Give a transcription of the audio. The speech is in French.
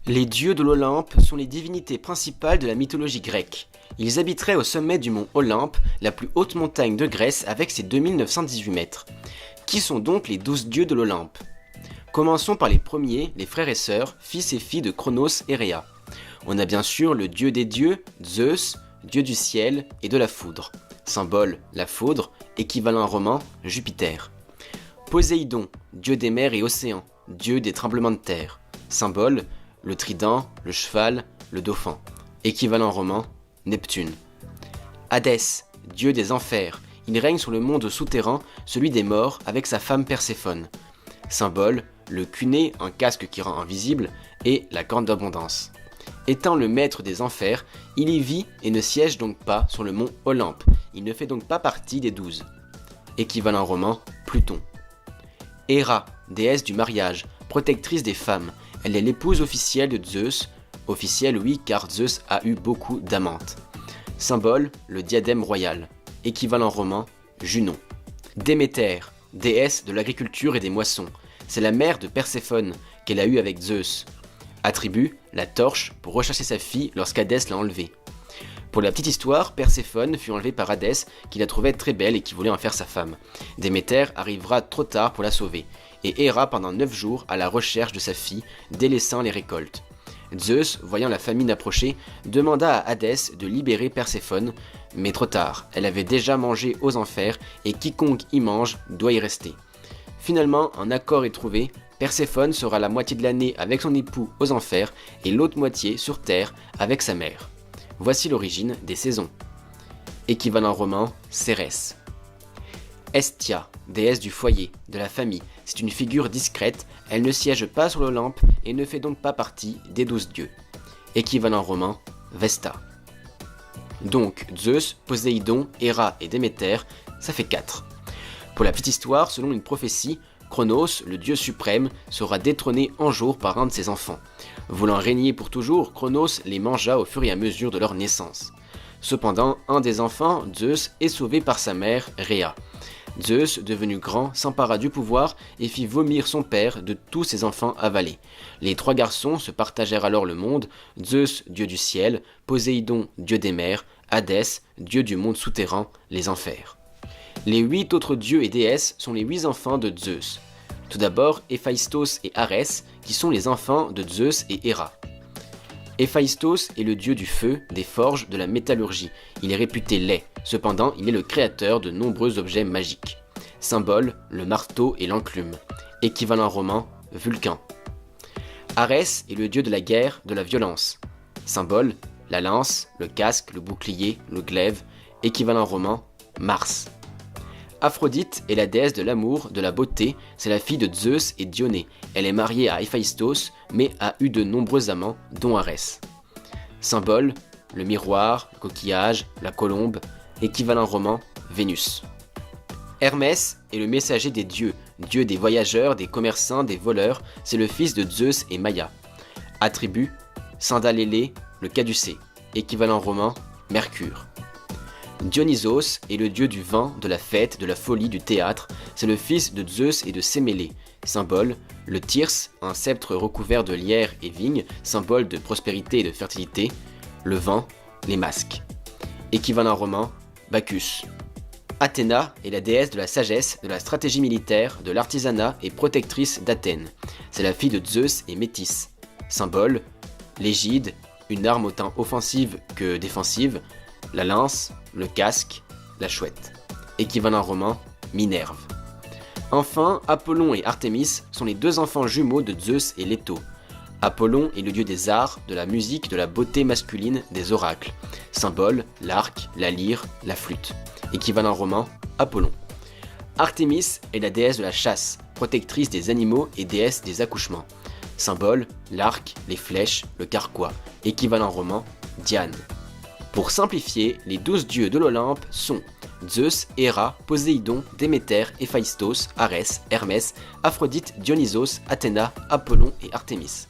Les dieux de l'Olympe sont les divinités principales de la mythologie grecque. Ils habiteraient au sommet du mont Olympe, la plus haute montagne de Grèce avec ses 2918 mètres. Qui sont donc les 12 dieux de l'Olympe? Commençons par les premiers, les frères et sœurs, fils et filles de Cronos et Rhea. On a bien sûr le dieu des dieux, Zeus, dieu du ciel et de la foudre. Symbole, la foudre, équivalent romain, Jupiter. Poséidon, dieu des mers et océans, dieu des tremblements de terre. Symbole, le trident, le cheval, le dauphin. Équivalent romain, Neptune. Hadès, dieu des enfers. Il règne sur le monde souterrain, celui des morts, avec sa femme Perséphone. Symbole, le cuné, un casque qui rend invisible, et la corne d'abondance. Étant le maître des enfers, il y vit et ne siège donc pas sur le mont Olympe. Il ne fait donc pas partie des 12. Équivalent romain, Pluton. Héra, déesse du mariage, protectrice des femmes. Elle est l'épouse officielle de Zeus. Officielle, oui, car Zeus a eu beaucoup d'amantes. Symbole, le diadème royal. Équivalent romain, Junon. Déméter, déesse de l'agriculture et des moissons. C'est la mère de Perséphone, qu'elle a eue avec Zeus. Attribut, la torche pour rechercher sa fille lorsqu'Hadès l'a enlevée. Pour la petite histoire, Perséphone fut enlevée par Hadès, qui la trouvait très belle et qui voulait en faire sa femme. Déméter arrivera trop tard pour la sauver, et erra pendant 9 jours à la recherche de sa fille, délaissant les récoltes. Zeus, voyant la famine approcher, demanda à Hadès de libérer Perséphone, mais trop tard, elle avait déjà mangé aux enfers, et quiconque y mange doit y rester. Finalement, un accord est trouvé, Perséphone sera la moitié de l'année avec son époux aux enfers, et l'autre moitié sur terre avec sa mère. Voici l'origine des saisons. Équivalent romain, Cérès. Hestia, déesse du foyer, de la famille, c'est une figure discrète, elle ne siège pas sur l'Olympe et ne fait donc pas partie des 12 dieux. Équivalent romain, Vesta. Donc Zeus, Poséidon, Héra et Déméter, ça fait 4. Pour la petite histoire, selon une prophétie, Cronos, le dieu suprême, sera détrôné un jour par un de ses enfants. Voulant régner pour toujours, Cronos les mangea au fur et à mesure de leur naissance. Cependant, un des enfants, Zeus, est sauvé par sa mère, Rhea. Zeus, devenu grand, s'empara du pouvoir et fit vomir son père de tous ses enfants avalés. Les 3 garçons se partagèrent alors le monde, Zeus, dieu du ciel, Poséidon, dieu des mers, Hadès, dieu du monde souterrain, les enfers. Les 8 autres dieux et déesses sont les 8 enfants de Zeus. Tout d'abord, Héphaïstos et Arès, qui sont les enfants de Zeus et Héra. Héphaïstos est le dieu du feu, des forges, de la métallurgie. Il est réputé laid, cependant il est le créateur de nombreux objets magiques. Symbole, le marteau et l'enclume. Équivalent romain, Vulcain. Arès est le dieu de la guerre, de la violence. Symbole, la lance, le casque, le bouclier, le glaive. Équivalent romain, Mars. Aphrodite est la déesse de l'amour, de la beauté, c'est la fille de Zeus et Dionée. Elle est mariée à Héphaïstos, mais a eu de nombreux amants, dont Arès. Symbole, le miroir, le coquillage, la colombe, équivalent romain, Vénus. Hermès est le messager des dieux, dieu des voyageurs, des commerçants, des voleurs, c'est le fils de Zeus et Maïa. Attribut, sandal ailé, le caducée, équivalent romain, Mercure. Dionysos est le dieu du vin, de la fête, de la folie, du théâtre. C'est le fils de Zeus et de Sémélé. Symbole, le thyrse, un sceptre recouvert de lierre et vigne, symbole de prospérité et de fertilité. Le vin, les masques. Équivalent romain, Bacchus. Athéna est la déesse de la sagesse, de la stratégie militaire, de l'artisanat et protectrice d'Athènes. C'est la fille de Zeus et Métis. Symbole, l'égide, une arme autant offensive que défensive. La lance, le casque, la chouette. Équivalent romain, Minerve. Enfin, Apollon et Artémis sont les 2 enfants jumeaux de Zeus et Leto. Apollon est le dieu des arts, de la musique, de la beauté masculine, des oracles. Symbole, l'arc, la lyre, la flûte. Équivalent romain, Apollon. Artémis est la déesse de la chasse, protectrice des animaux et déesse des accouchements. Symbole, l'arc, les flèches, le carquois. Équivalent romain, Diane. Pour simplifier, les 12 dieux de l'Olympe sont Zeus, Héra, Poséidon, Déméter, Héphaïstos, Arès, Hermès, Aphrodite, Dionysos, Athéna, Apollon et Artémis.